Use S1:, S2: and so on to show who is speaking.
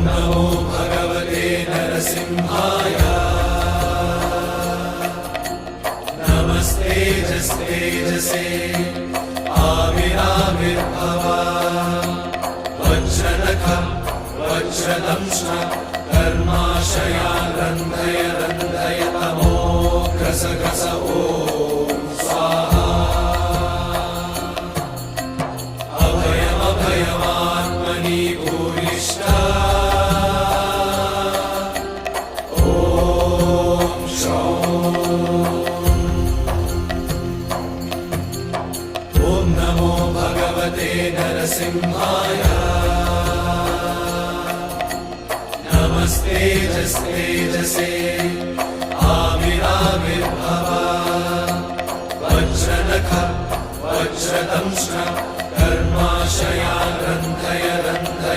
S1: नमो भगवते नरसिंहाय नमस्तेजस्तेजसे आविराविर्भव वज्रनख वज्रदंष्ट्र कर्माशयान् रन्धय रन्धय तमो gross gross ॐ स्वाहा अभयमभयमात्मनि भूयिष्ठ ॐ नमो भगवते नरसिंहाय नमस्तेजस्तेजसे आविराविर्भव वज्रनख वज्रदंष्ट्र कर्माशया